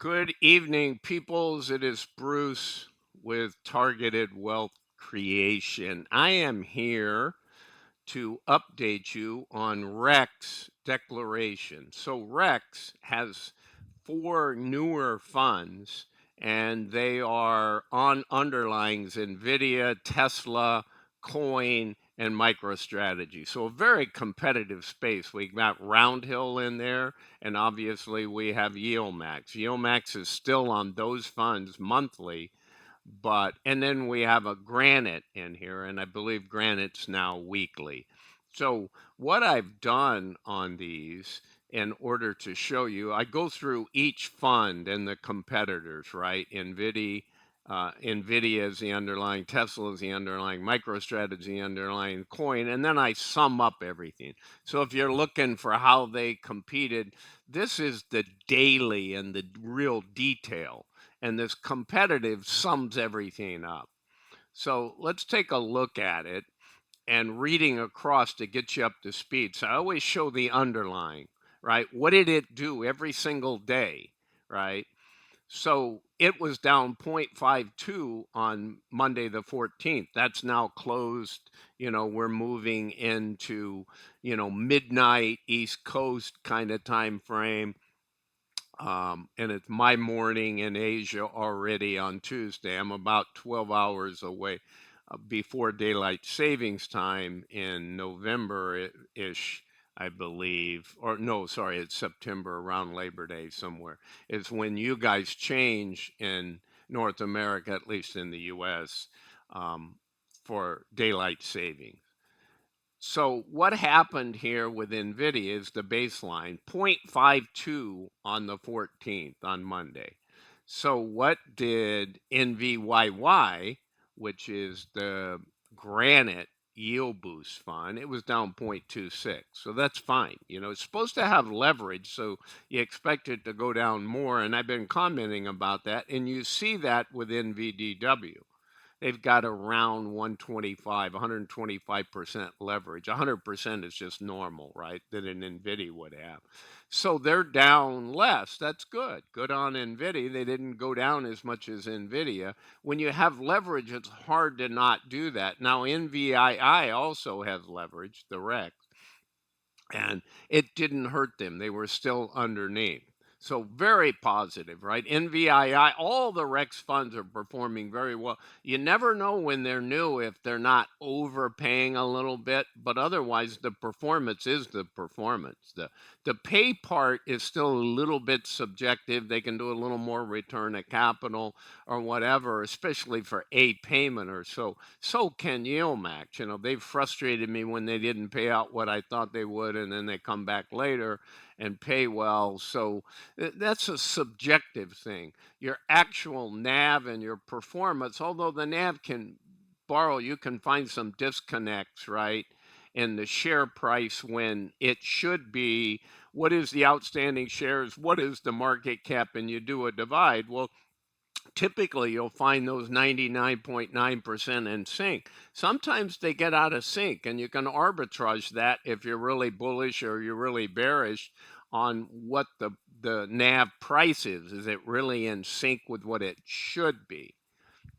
Good evening, peoples. It is Bruce with Targeted Wealth Creation. I am here to update you on Rex declaration. So, Rex has four newer funds, and they are on underlyings Nvidia, Tesla, Coin, and MicroStrategy. So a very competitive space. We got Roundhill in there, and obviously we have YieldMax. YieldMax is still on those funds monthly, and then we have a Granite in here, and I believe Granite's now weekly. So what I've done on these in order to show you, I go through each fund and the competitors, right? Nvidia is the underlying, Tesla is the underlying, MicroStrategy the underlying coin, and then I sum up everything. So if you're looking for how they competed, this is the daily and the real detail, and this competitive sums everything up. So let's take a look at it and reading across to get you up to speed. So I always show the underlying, right? What did it do every single day, right? So it was down 0.52 on Monday the 14th. That's now closed. We're moving into, midnight East Coast kind of time frame. And it's my morning in Asia already on Tuesday. I'm about 12 hours away before daylight savings time in November-ish, I believe. Or no, sorry, it's September around Labor Day somewhere. It's when you guys change in North America, at least in the US, for daylight savings. So what happened here with Nvidia is the baseline 0.52 on the 14th on Monday. So what did NVII, which is the Granite yield boost fund, it was down 0.26. So that's fine. It's supposed to have leverage, so you expect it to go down more. And I've been commenting about that. And you see that with NVDW. They've got around 125, 125% leverage. 100% is just normal, right? That an NVIDIA would have. So they're down less. That's good. Good on NVIDIA. They didn't go down as much as NVIDIA. When you have leverage, it's hard to not do that. Now, NVII also has leverage, the REX, and it didn't hurt them. They were still underneath. So very positive, right? NVII, all the Rex funds are performing very well. You never know when they're new if they're not overpaying a little bit, but otherwise the performance is the performance. The pay part is still a little bit subjective. They can do a little more return of capital or whatever, especially for a payment or so. So can YieldMax. They've frustrated me when they didn't pay out what I thought they would, and then they come back later and pay well. So that's a subjective thing. Your actual NAV and your performance, although the NAV can borrow, you can find some disconnects, right? In the share price when it should be, what is the outstanding shares? What is the market cap? And you do a divide. Well, typically you'll find those 99.9% in sync. Sometimes they get out of sync, and you can arbitrage that if you're really bullish or you're really bearish on what the NAV price is. Is it really in sync with what it should be?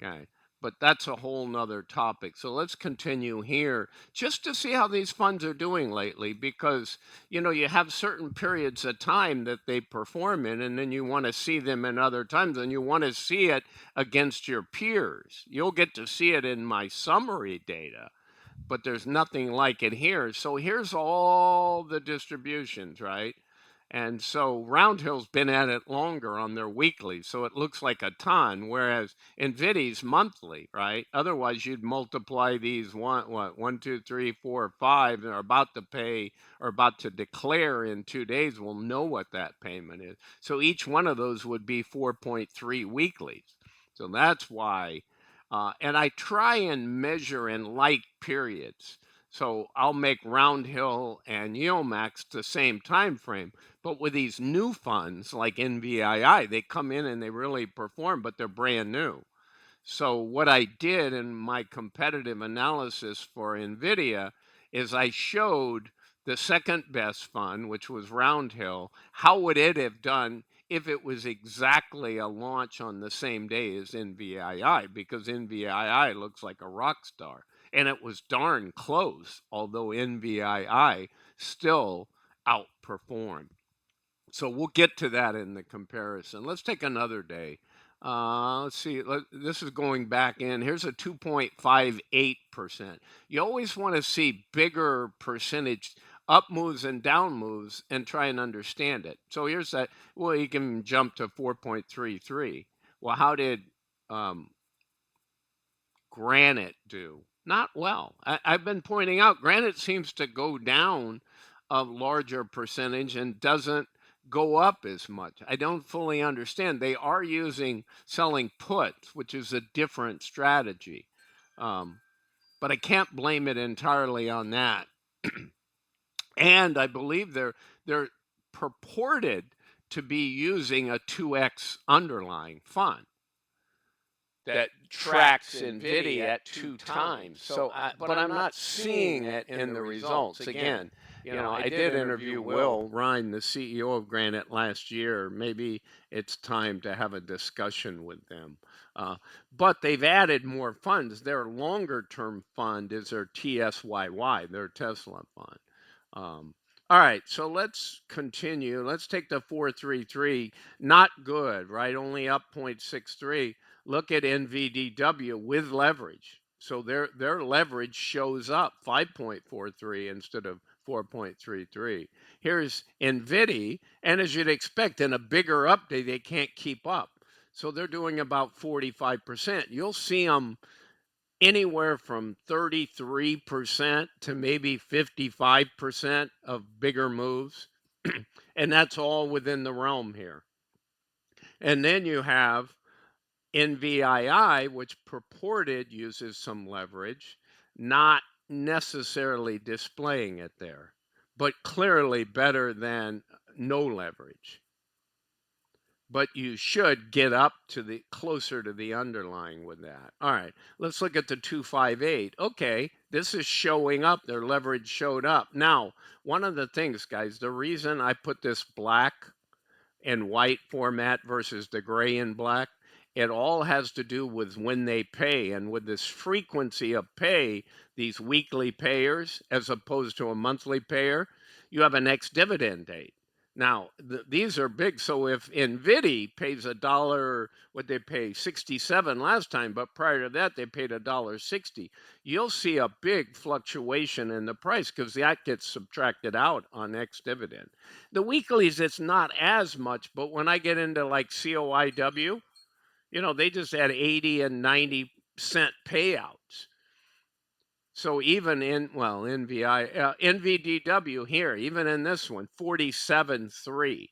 Okay. But that's a whole nother topic. So let's continue here just to see how these funds are doing lately, because, you have certain periods of time that they perform in, and then you want to see them in other times, and you want to see it against your peers. You'll get to see it in my summary data, but there's nothing like it here. So here's all the distributions, right? And so Roundhill's been at it longer on their weekly, so it looks like a ton, whereas Nvidia's monthly, right? Otherwise, you'd multiply these one, two, three, four, five, and are about to pay or about to declare in 2 days. We'll know what that payment is. So each one of those would be 4.3 weeklies. So that's why. And I try and measure in like periods. So I'll make Roundhill and YieldMax the same time frame. But with these new funds like NVII, they come in and they really perform, but they're brand new. So what I did in my competitive analysis for Nvidia is I showed the second best fund, which was Roundhill. How would it have done if it was exactly a launch on the same day as NVII, because NVII looks like a rock star. And it was darn close, although NVII still outperformed. So we'll get to that in the comparison. Let's take another day. Let's see. This is going back in. Here's a 2.58%. You always want to see bigger percentage up moves and down moves and try and understand it. So here's that. Well, you can jump to 4.33. Well, how did um, Granite do? Not well. I've been pointing out Granite seems to go down a larger percentage and doesn't go up as much. I don't fully understand. They are selling puts, which is a different strategy. Um, but I can't blame it entirely on that. And I believe they're purported to be using a 2x underlying fund that tracks Nvidia at 2 times. So, but I'm not seeing it in the results. Again, I did interview Will Ryan, the CEO of Granite, last year. Maybe it's time to have a discussion with them. But they've added more funds. Their longer-term fund is their TSII, their Tesla fund. All right, so let's continue. Let's take the 433. Not good, right? Only up 0.63. Look at NVDW with leverage. So their leverage shows up 5.43 instead of 4.33. Here's Nvidia, and as you'd expect, in a bigger update, they can't keep up. So they're doing about 45%. You'll see them anywhere from 33% to maybe 55% of bigger moves. And that's all within the realm here. And then you have NVII, which purported uses some leverage, not necessarily displaying it there, but clearly better than no leverage. But you should get up to the closer to the underlying with that. All right, let's look at the 258. Okay, this is showing up. Their leverage showed up. Now, one of the things, guys, the reason I put this black and white format versus the gray and black, it all has to do with when they pay. And with this frequency of pay, these weekly payers, as opposed to a monthly payer, you have an ex-dividend date. Now, these are big. So if Nvidia pays $1, what they pay 67 last time, but prior to that they paid $1.60, you'll see a big fluctuation in the price because that gets subtracted out on ex-dividend. The weeklies, it's not as much, but when I get into like COIW, they just had 80 and 90-cent payouts. So even NVDW here, even in this one, 47.3.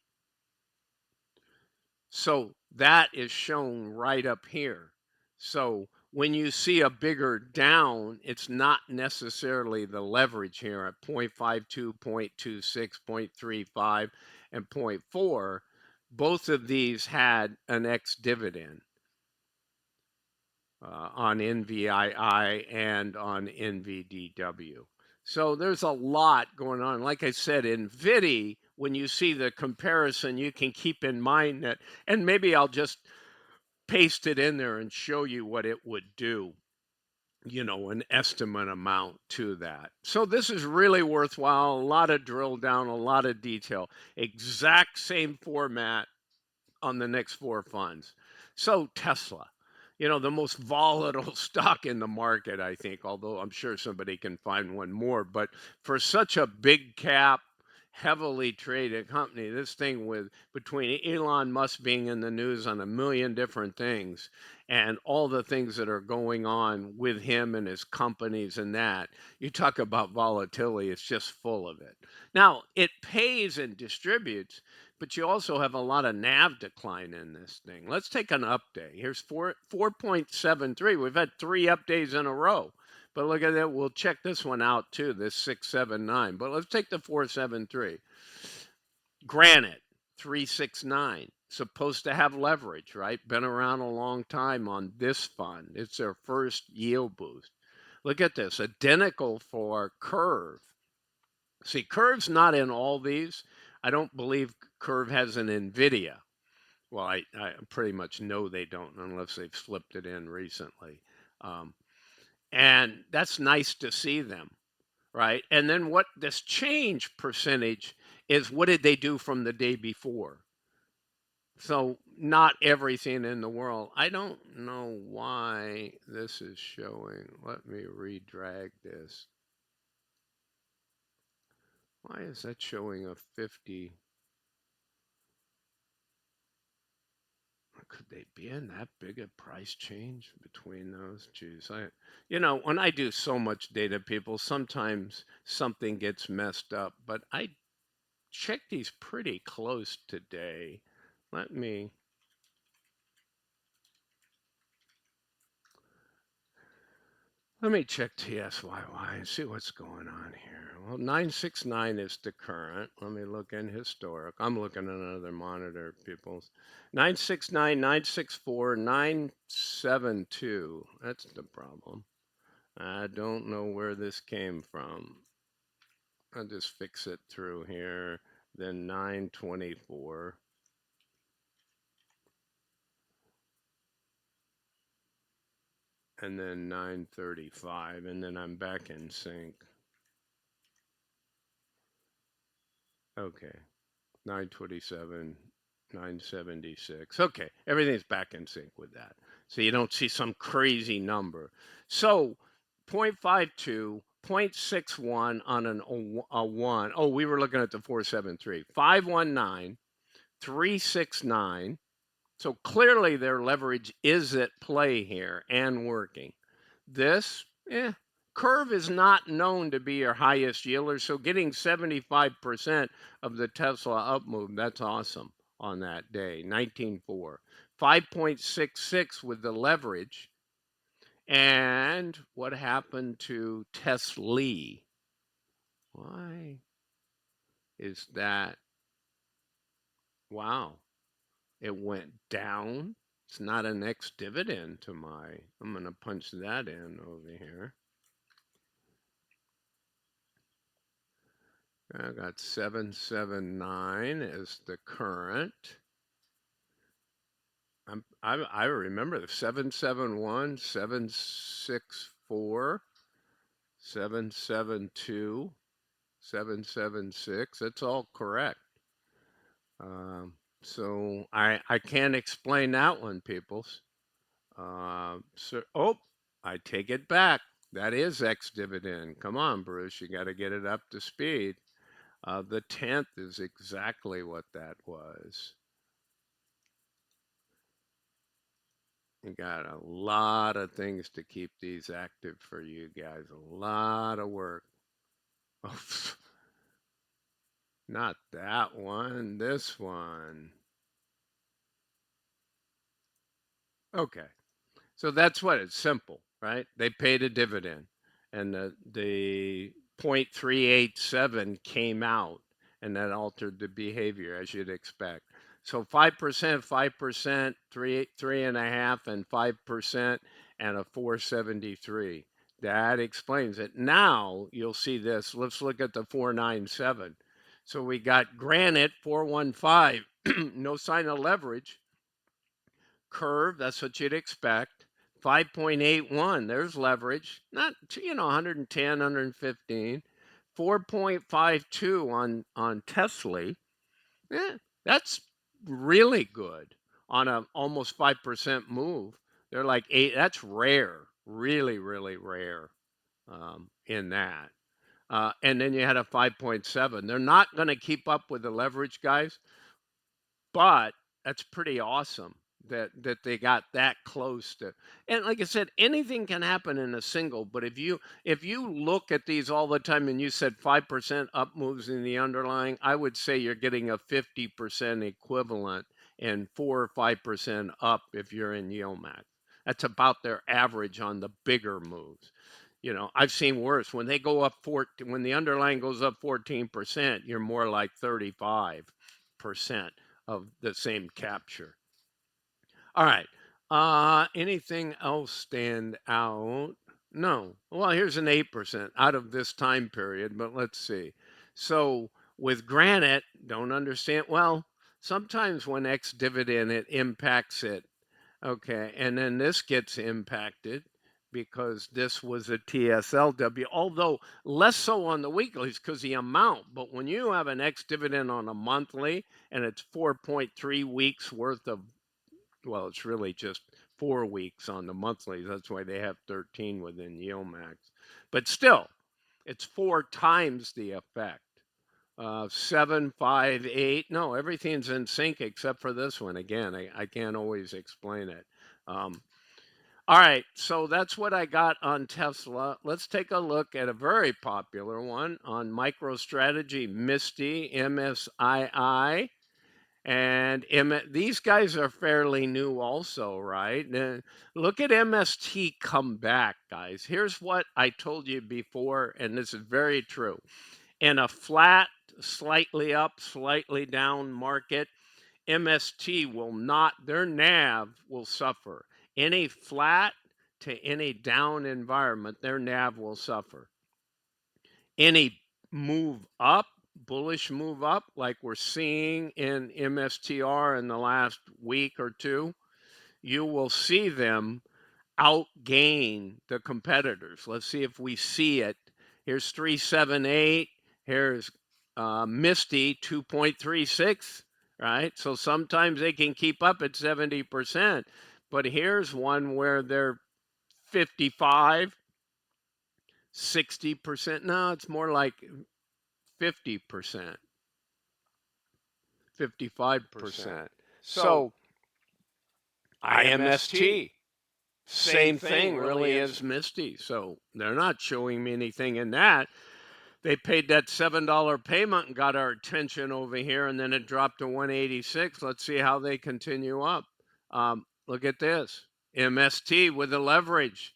So that is shown right up here. So when you see a bigger down, it's not necessarily the leverage here at 0.52, 0.26, 0.35, and 0.4. Both of these had an ex-dividend on NVII and on NVDW. So there's a lot going on. Like I said, Nvidia, when you see the comparison, you can keep in mind that, and maybe I'll just paste it in there and show you what it would do, an estimate amount to that. So this is really worthwhile. A lot of drill down, a lot of detail. Exact same format on the next four funds. So Tesla, the most volatile stock in the market, I think, although I'm sure somebody can find one more. But for such a big cap, heavily traded company, this thing with between Elon Musk being in the news on a million different things and all the things that are going on with him and his companies and that, you talk about volatility, it's just full of it. Now, it pays and distributes, but you also have a lot of NAV decline in this thing. Let's take an update. Here's 4.73. We've had 3 updates in a row. But look at that. We'll check this one out too, this 679. But let's take the 473. Granite, 369. Supposed to have leverage, right? Been around a long time on this fund. It's their first yield boost. Look at this. Identical for Curve. See, Curve's not in all these. I don't believe Curve has an Nvidia. Well, I pretty much know they don't unless they've slipped it in recently. Um, and that's nice to see them, right? And then what this change percentage is, what did they do from the day before? So not everything in the world. I don't know why this is showing. Let me redrag this. Why is that showing a 50? Could they be in that big a price change between those? Geez, when I do so much data, people, sometimes something gets messed up, but I check these pretty close today. Let me check TSYY and see what's going on here. Well, 969 is the current. Let me look in historic. I'm looking at another monitor, people's. 969, 964, 972. That's the problem. I don't know where this came from. I'll just fix it through here. Then 924. And then 935. And then I'm back in sync. Okay. 927, 976. Okay, everything's back in sync with that. So you don't see some crazy number. So 0.52, 0.61 on a 1. Oh, we were looking at the 473. 519, 369. So clearly their leverage is at play here and working. This, curve is not known to be your highest yielder. So getting 75% of the Tesla up move, that's awesome on that day, 19.4. 5.66 with the leverage. And what happened to Tesla? Why is that? Wow, it went down. It's not an X dividend to my, I'm going to punch that in over here. I got 779 as the current. I remember the 771, 764, 772, 776. That's all correct. So I can't explain that one, peoples. So, I take it back. That is X dividend. Come on, Bruce, you got to get it up to speed. The 10th is exactly what that was. You got a lot of things to keep these active for you guys. A lot of work. Oh, not that one, this one. Okay. So that's what it's simple, right? They paid a dividend and the 0.387 came out and that altered the behavior as you'd expect. So 5%, 5%, 3.5, and 5% and a 473. That explains it. Now you'll see this. Let's look at the 497. So we got Granite 415, no sign of leverage. Curve, that's what you'd expect. 5.81, there's leverage. Not, 110, 115. 4.52 on Tesla. Yeah, that's really good on a almost 5% move. They're like 8. That's rare, really, really rare in that. And then you had a 5.7. They're not going to keep up with the leverage, guys. But that's pretty awesome that they got that close to. And like I said, anything can happen in a single, but if you look at these all the time and you said 5% up moves in the underlying, I would say you're getting a 50% equivalent and 4 or 5% up if you're in yield max. That's about their average on the bigger moves. I've seen worse. When they go up when the underlying goes up 14%, you're more like 35% of the same capture. All right. Anything else stand out? No. Well, here's an 8% out of this time period, but let's see. So with Granite, don't understand. Well, sometimes when X dividend, it impacts it. Okay, and then this gets impacted because this was a TSLW, although less so on the weeklies because the amount. But when you have an X dividend on a monthly and it's 4.3 weeks worth of, well, it's really just 4 weeks on the monthlies. That's why they have 13 within yield max. But still, it's 4 times the effect. 7, 5, 8. No, everything's in sync except for this one. Again, I can't always explain it. Um, all right, so that's what I got on Tesla. Let's take a look at a very popular one on MicroStrategy, Misty, MSII. And these guys are fairly new also, right? Look at MST come back, guys. Here's what I told you before, and this is very true. In a flat, slightly up, slightly down market, MST will not, their NAV will suffer. Any flat to any down environment, their NAV will suffer. Any move up, bullish move up, like we're seeing in MSTR in the last week or two, you will see them outgain the competitors. Let's see if we see it. Here's 378. Here's Misty 2.36, right? So sometimes they can keep up at 70%. But here's one where they're 55, 60%. No, it's more like 50%, 55%. So IMST, same thing really as Misty. So they're not showing me anything in that. They paid that $7 payment and got our attention over here, and then it dropped to 186. Let's see how they continue up. Look at this. MST with the leverage.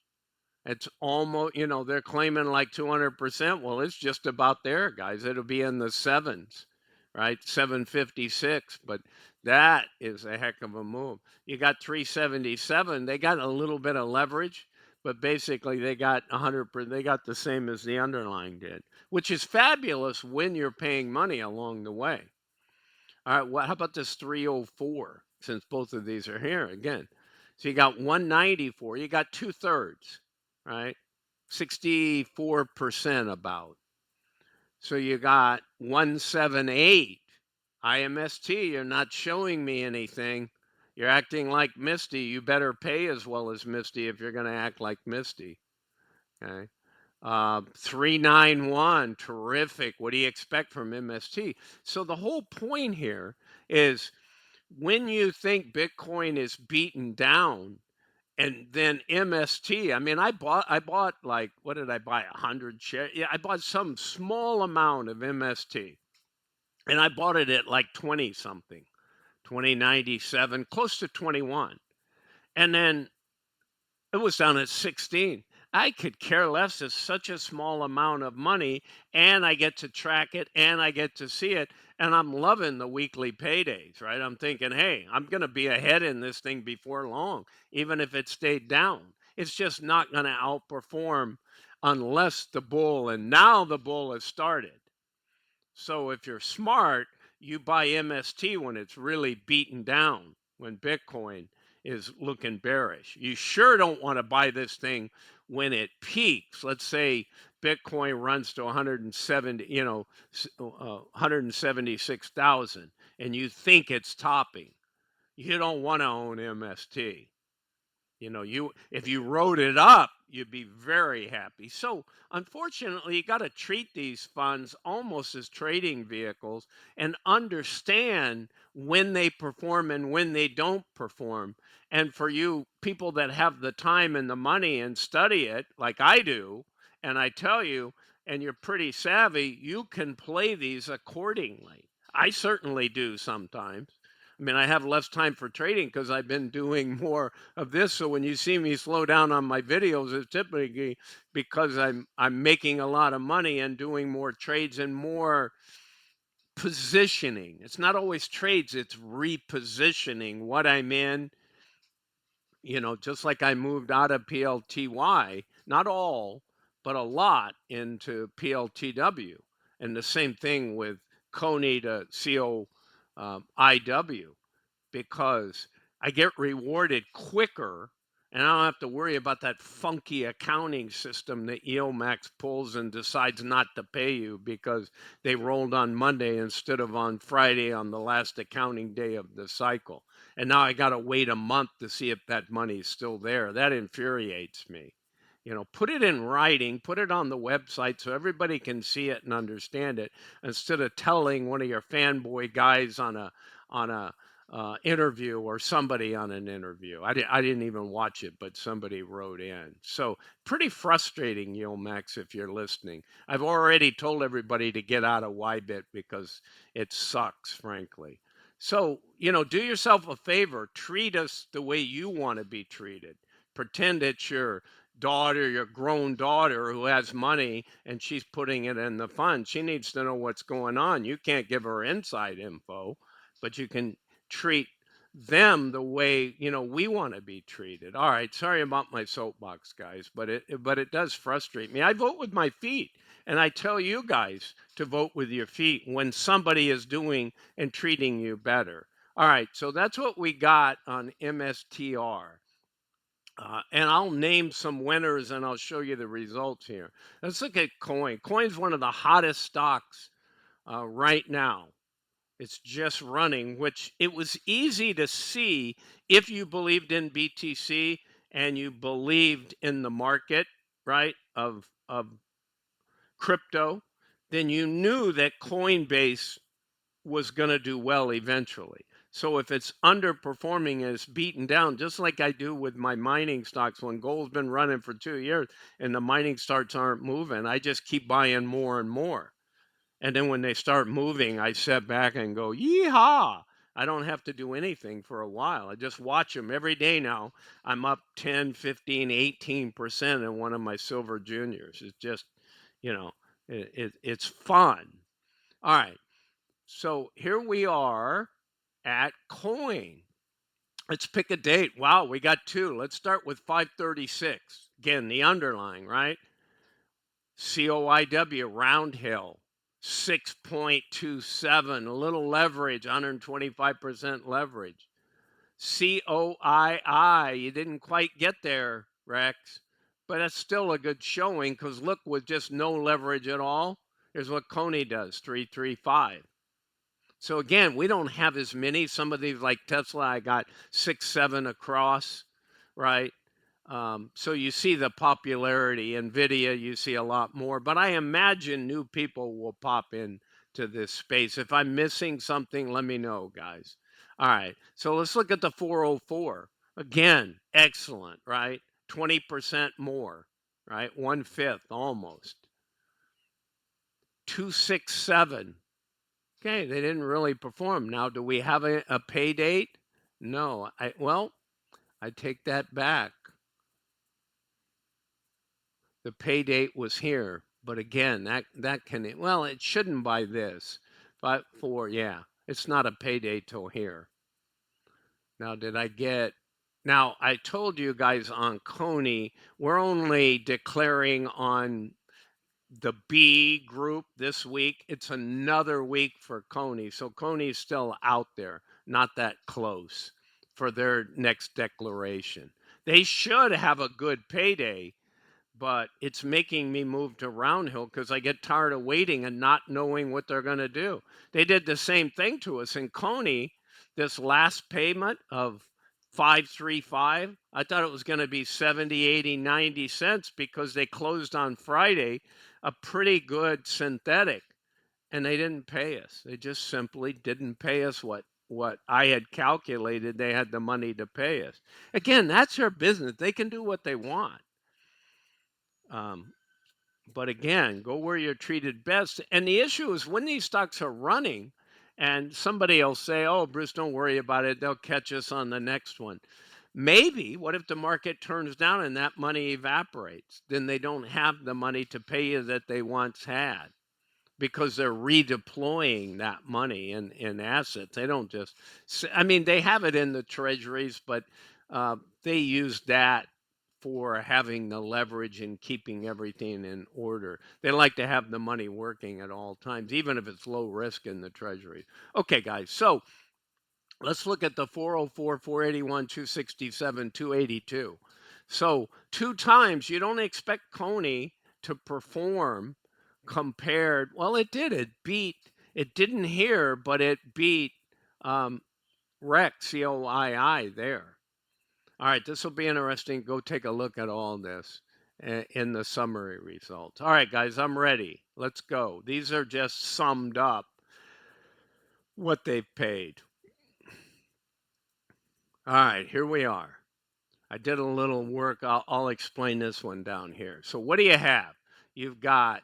It's almost, they're claiming like 200%. Well, it's just about there, guys. It'll be in the sevens, right? 756. But that is a heck of a move. You got 377. They got a little bit of leverage, but basically they got 100%. They got the same as the underlying did, which is fabulous when you're paying money along the way. All right, how about this 304? Since both of these are here again. So you got 194. You got 2/3, right? 64% about. So you got 178. IMST, you're not showing me anything. You're acting like Misty. You better pay as well as Misty if you're going to act like Misty. Okay. 391, terrific. What do you expect from MST? So the whole point here is when you think Bitcoin is beaten down, and then MST, I mean, I bought like, what did I buy? 100 shares? Yeah, I bought some small amount of MST, and I bought it at like 20 something, 2097, close to 21. And then it was down at 16. I could care less. It's such a small amount of money, and I get to track it, and I get to see it, and I'm loving the weekly paydays, right? I'm thinking, hey, I'm going to be ahead in this thing before long, even if it stayed down. It's just not going to outperform unless the bull, and now the bull has started. So if you're smart, you buy MST when it's really beaten down, when Bitcoin is looking bearish. You sure don't want to buy this thing when it peaks. Let's say Bitcoin runs to 170, 176,000, and you think it's topping. You don't want to own MST. If you wrote it up, you'd be very happy. So unfortunately, you got to treat these funds almost as trading vehicles and understand when they perform and when they don't perform. And for you people that have the time and the money and study it like I do, and I tell you, and you're pretty savvy, you can play these accordingly. I certainly do sometimes. I mean, I have less time for trading because I've been doing more of this. So when you see me slow down on my videos, it's typically because I'm making a lot of money and doing more trades and more positioning. It's not always trades, it's repositioning what I'm in. Just like I moved out of PLTY, not all, but a lot into PLTW. And the same thing with COII to IW, because I get rewarded quicker and I don't have to worry about that funky accounting system that EOMax pulls and decides not to pay you because they rolled on Monday instead of on Friday on the last accounting day of the cycle. And now I got to wait a month to see if that money is still there. That infuriates me. Put it in writing, put it on the website so everybody can see it and understand it, instead of telling one of your fanboy guys on a interview, or somebody on an interview. I didn't even watch it, but somebody wrote in. So pretty frustrating, Max, if you're listening. I've already told everybody to get out of Ybit because it sucks, frankly. So, do yourself a favor. Treat us the way you want to be treated. Pretend it's your daughter, your grown daughter who has money and she's putting it in the fund. She needs to know what's going on. You can't give her inside info, but you can treat them the way we want to be treated. All right, sorry about my soapbox, guys, but it does frustrate me. I vote with my feet, and I tell you guys to vote with your feet when somebody is doing and treating you better. All right, so that's what we got on MSTR. And I'll name some winners and I'll show you the results here. Let's look at Coin. Coin's one of the hottest stocks right now. It's just running, which it was easy to see if you believed in BTC and you believed in the market, right, of crypto, then you knew that Coinbase was going to do well eventually. So if it's underperforming and it's beaten down, just like I do with my mining stocks, when gold's been running for 2 years and the mining stocks aren't moving, I just keep buying more and more. And then when they start moving, I sit back and go, yeehaw. I don't have to do anything for a while. I just watch them every day now. I'm up 10, 15, 18% in one of my silver juniors. It's just, you know, it's fun. All right. So here we are at Coin. Let's pick a date. Wow, we got two. Let's start with 536. Again, the underlying, right? COIW, Round Hill, 6.27, a little leverage, 125% leverage. COII, you didn't quite get there, Rex, but that's still a good showing because look, with just no leverage at all, here's what Coney does, 335. So again, we don't have as many. Some of these, like Tesla, I got 6, 7 across, right? So you see the popularity. Nvidia, you see a lot more. But I imagine new people will pop in to this space. If I'm missing something, let me know, guys. All right. So let's look at the 404. Again, excellent, right? 20% more, right? 1/5 almost. 267. Okay, they didn't really perform. Now, do we have a pay date? No. I take that back. The pay date was here, but again, that can, well, it shouldn't by this, but yeah, it's not a pay date till here. Now, now I told you guys on Coney, we're only declaring on the B group this week. It's another week for Coney. So Coney's still out there, not that close for their next declaration. They should have a good payday, but it's making me move to Roundhill because I get tired of waiting and not knowing what they're going to do. They did the same thing to us in Coney. This last payment of 535, I thought it was going to be 70, 80, 90 cents because they closed on Friday, a pretty good synthetic, and they didn't pay us. They just simply didn't pay us what I had calculated they had the money to pay us. Again, that's their business. They can do what they want. Um, but again, go where you're treated best. And the issue is when these stocks are running and somebody will say, oh, Bruce, don't worry about it. They'll catch us on the next one. Maybe, what if the market turns down and that money evaporates? Then they don't have the money to pay you that they once had because they're redeploying that money in assets. They don't just, I mean, they have it in the treasuries, but they use that for having the leverage and keeping everything in order. They like to have the money working at all times, even if it's low risk in the treasury. Okay, guys, so let's look at the 404, 481, 267, 282. So 2 times, you don't expect COII to perform compared, well, it did. It didn't here, but it beat COII there. All right, this will be interesting. Go take a look at all this in the summary results. All right, guys, I'm ready. Let's go. These are just summed up what they've paid. All right, here we are. I did a little work. I'll explain this one down here. So what do you have? You've got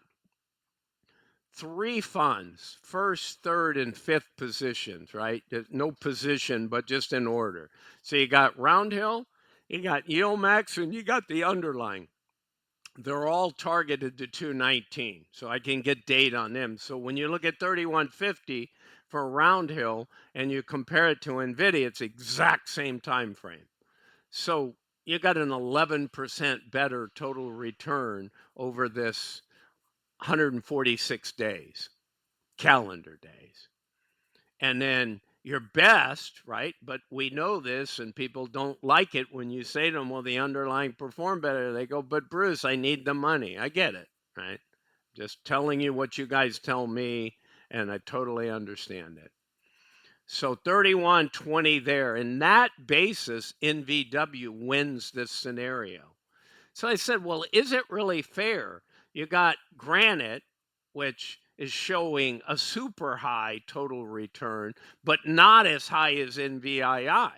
3 funds, first, third, and fifth positions, right? There's no position, but just in order. So you got Roundhill, you got Yield-Max, and you got the underlying. They're all targeted to 219, so I can get date on them. So when you look at 3150 for Roundhill and you compare it to Nvidia, it's exact same time frame. So you got an 11% better total return over this 146 days, calendar days. And then your best, right? But we know this, and people don't like it when you say to them, well, the underlying perform better. They go, but Bruce, I need the money. I get it, right? Just telling you what you guys tell me, and I totally understand it. So 3120 there. In that basis, NVW wins this scenario. So I said, well, is it really fair? You got Granite, which is showing a super high total return, but not as high as NVII.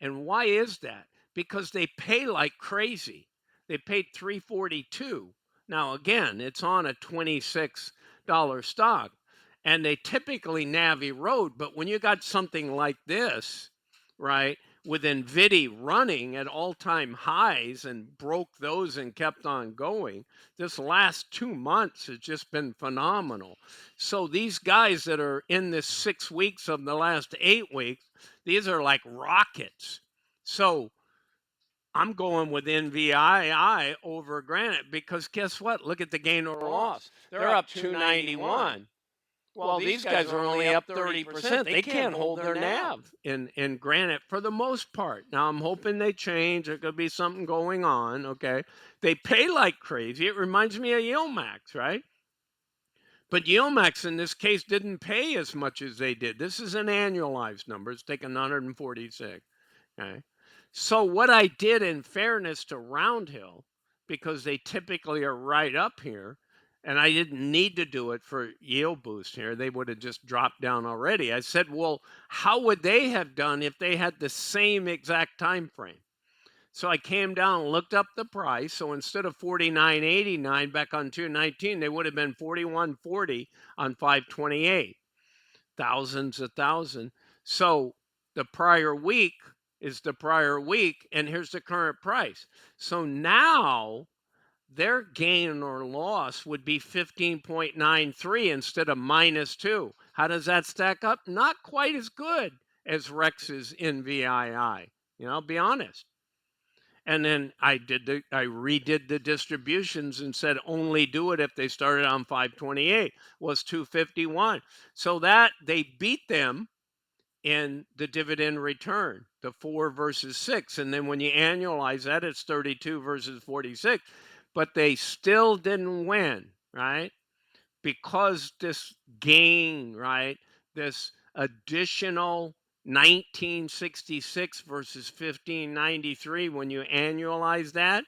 And why is that? Because they pay like crazy. They paid $342. Now, again, it's on a $26 stock. And they typically Navi road, but when you got something like this, right, with Nvidia running at all-time highs and broke those and kept on going, this last 2 months has just been phenomenal. So these guys that are in this 6 weeks of the last 8 weeks, these are like rockets. So I'm going with NVII over Granite because guess what? Look at the gain or loss. They're up 291. Well, these guys are only up 30%. They can't hold their NAV in Granite for the most part. Now, I'm hoping they change. There could be something going on, okay? They pay like crazy. It reminds me of Yield-Max, right? But Yield-Max in this case didn't pay as much as they did. This is an annualized number. It's taken 146, okay? So what I did, in fairness to Roundhill, because they typically are right up here, and I didn't need to do it for yield boost here. They would have just dropped down already. I said, well, how would they have done if they had the same exact time frame? So I came down and looked up the price. So instead of 49.89 back on 219, they would have been 41.40 on 528. Thousands of thousand. So the prior week is the prior week, and here's the current price. So now their gain or loss would be 15.93 instead of -2. How does that stack up? Not quite as good as Rex's NVII. I'll be honest. And then I redid the distributions and said only do it if they started on 528 was 251. So that they beat them in the dividend return, the 4 versus 6. And then when you annualize that, it's 32 versus 46. But they still didn't win, right? Because this gain, right? This additional 1966 versus 1593, when you annualize that,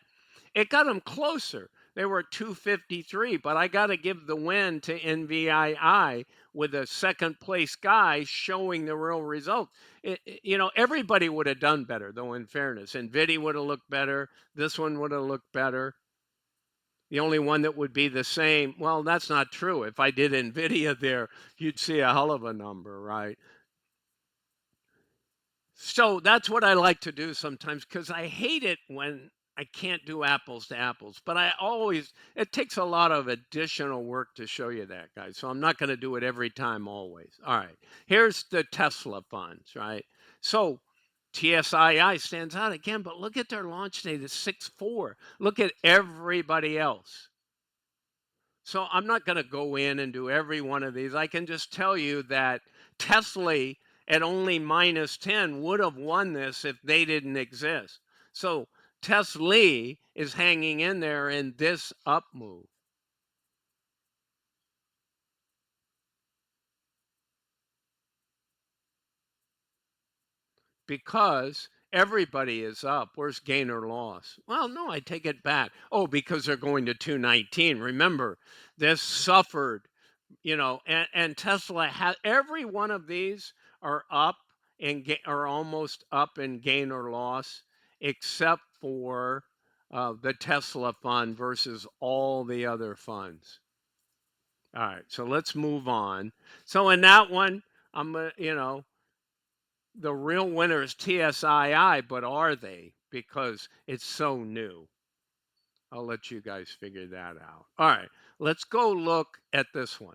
it got them closer. They were 253, but I got to give the win to NVII with a second place guy showing the real result. Everybody would have done better, though, in fairness. Nvidia would have looked better. This one would have looked better. The only one that would be the same, well, that's not true. If I did Nvidia there, you'd see a hell of a number, right? So that's what I like to do sometimes because I hate it when I can't do apples to apples. But it takes a lot of additional work to show you that, guys. So I'm not going to do it every time always. All right. Here's the Tesla funds, right? So TSII stands out again, but look at their launch date. It's 6/4. Look at everybody else. So I'm not going to go in and do every one of these. I can just tell you that Tesla at only -10 would have won this if they didn't exist. So Tesla is hanging in there in this up move. Because everybody is up. Where's gain or loss? Well, no, I take it back. Oh, because they're going to 219. Remember, this suffered, and Tesla has every one of these are up and are almost up in gain or loss, except for the Tesla fund versus all the other funds. All right, so let's move on. So in that one, I'm gonna, the real winner is TSII, but are they? Because it's so new. I'll let you guys figure that out. All right, let's go look at this one.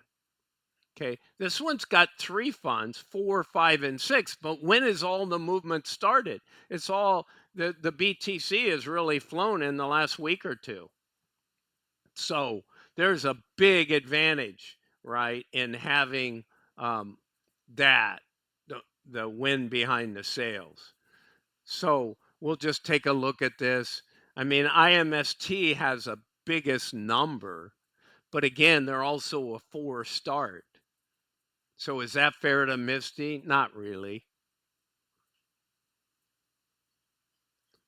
Okay, this one's got 3 funds, 4, 5, and 6. But when is all the movement started? It's all the BTC has really flown in the last week or two. So there's a big advantage, right, in having that the win behind the sales. So we'll just take a look at this. I mean, IMST has a biggest number, but again, they're also a 4 start. So is that fair to Misty? Not really.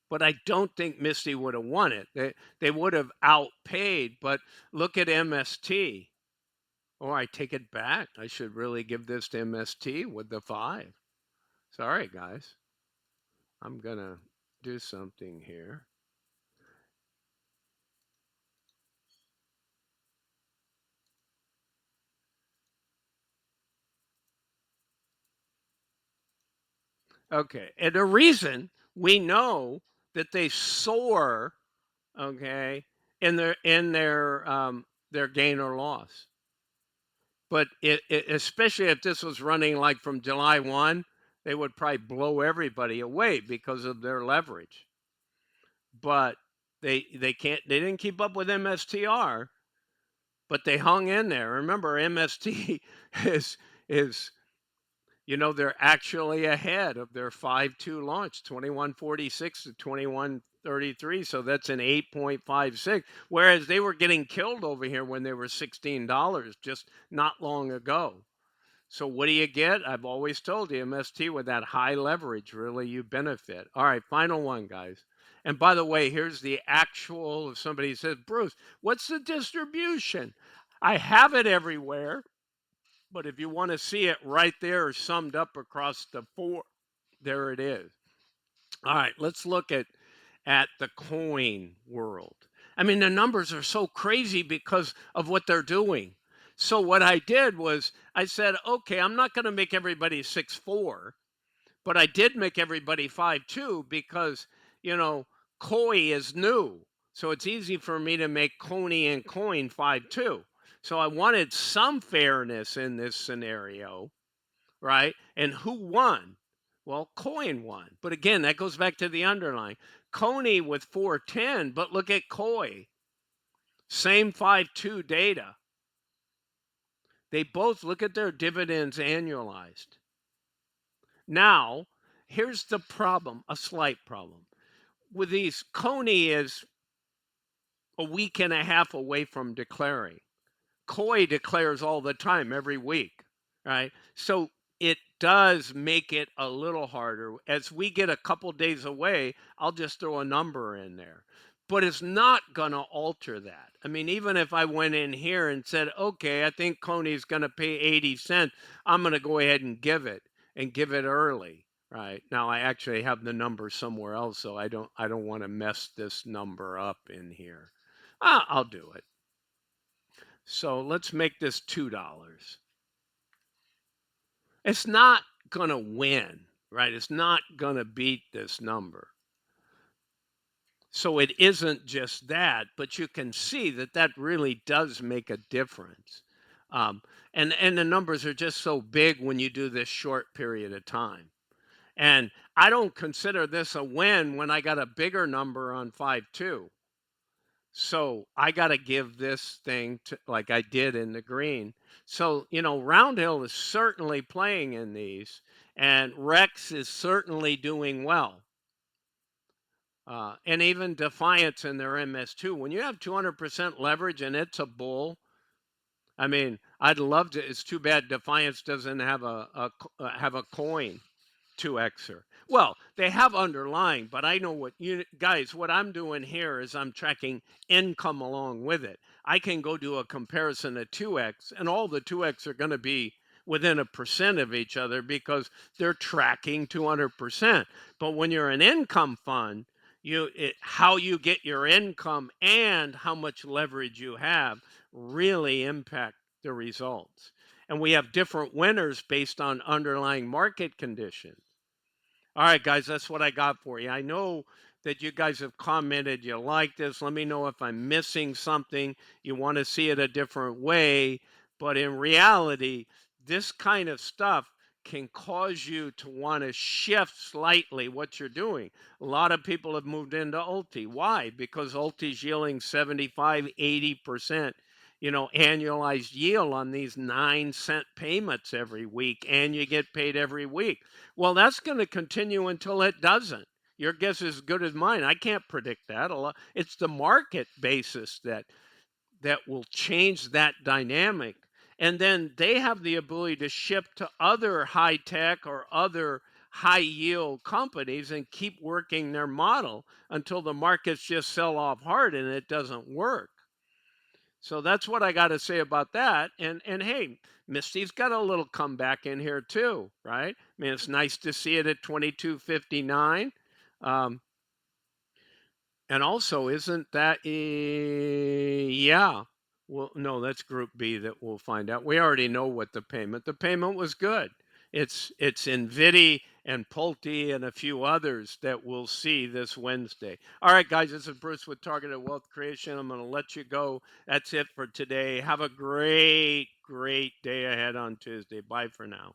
But I don't think Misty would have won it. They would have outpaid, but look at MST. Oh, I take it back. I should really give this to MST with the 5. Sorry, guys. I'm going to do something here. Okay. And the reason we know that they soar, okay, in their gain or loss. But especially if this was running like from July 1, they would probably blow everybody away because of their leverage. But they didn't keep up with MSTR, but they hung in there. Remember, MST is they're actually ahead of their 5-2 launch, 2146 to 2133. So that's an 8.56. Whereas they were getting killed over here when they were $16 just not long ago. So what do you get? I've always told you, MST with that high leverage, really you benefit. All right, final one, guys. And by the way, here's the actual, if somebody says, Bruce, what's the distribution? I have it everywhere. But if you want to see it right there summed up across the 4, there it is. All right, let's look at the coin world. I mean, the numbers are so crazy because of what they're doing. So what I did was I said, okay, I'm not going to make everybody 6/4, but I did make everybody 5/2 because, COII is new. So it's easy for me to make Coney and Coin 5/2. So I wanted some fairness in this scenario, right? And who won? Well, Coin won. But again, that goes back to the underlying. Coney with 410, but look at COII. Same 5/2 data. They both look at their dividends annualized. Now, here's the problem, a slight problem. With these, Coney is a week and a half away from declaring. COII declares all the time, every week, right? So it does make it a little harder. As we get a couple days away, I'll just throw a number in there. But it's not going to alter that. I mean, even if I went in here and said, okay, I think Coney's going to pay 80 cents, I'm going to go ahead and give it early. Right now, I actually have the number somewhere else, so I don't want to mess this number up in here. I'll do it. So let's make this $2. It's not going to win, right? It's not going to beat this number. So it isn't just that, but you can see that that really does make a difference. And the numbers are just so big when you do this short period of time. And I don't consider this a win when I got a bigger number on 5-2. So I got to give this thing to, like I did in the green. So, Roundhill is certainly playing in these, and Rex is certainly doing well. And even Defiance in their MS2. When you have 200% leverage and it's a bull, I mean, I'd love to. It's too bad Defiance doesn't have have a coin 2xer. Well, they have underlying, but I know what what I'm doing here is I'm tracking income along with it. I can go do a comparison of 2x, and all the 2x are going to be within 1% of each other because they're tracking 200%. But when you're an income fund, how you get your income and how much leverage you have really impact the results. And we have different winners based on underlying market conditions. All right, guys, that's what I got for you. I know that you guys have commented you like this. Let me know if I'm missing something. You want to see it a different way. But in reality, this kind of stuff can cause you to want to shift slightly what you're doing. A lot of people have moved into Ulti. Why? Because Ulti's yielding 75, 80%, annualized yield on these 9-cent payments every week, and you get paid every week. Well, that's going to continue until it doesn't. Your guess is as good as mine. I can't predict that. It's the market basis that will change that dynamic. And then they have the ability to ship to other high tech or other high yield companies and keep working their model until the markets just sell off hard and it doesn't work. So that's what I got to say about that. And hey, Misty's got a little comeback in here too, right? I mean, it's nice to see it at 22.59. Um, and also, isn't that yeah? Well, no, that's Group B that we'll find out. We already know what the payment. The payment was good. It's Nvidia and Pulte and a few others that we'll see this Wednesday. All right, guys, this is Bruce with Targeted Wealth Creation. I'm going to let you go. That's it for today. Have a great, great day ahead on Tuesday. Bye for now.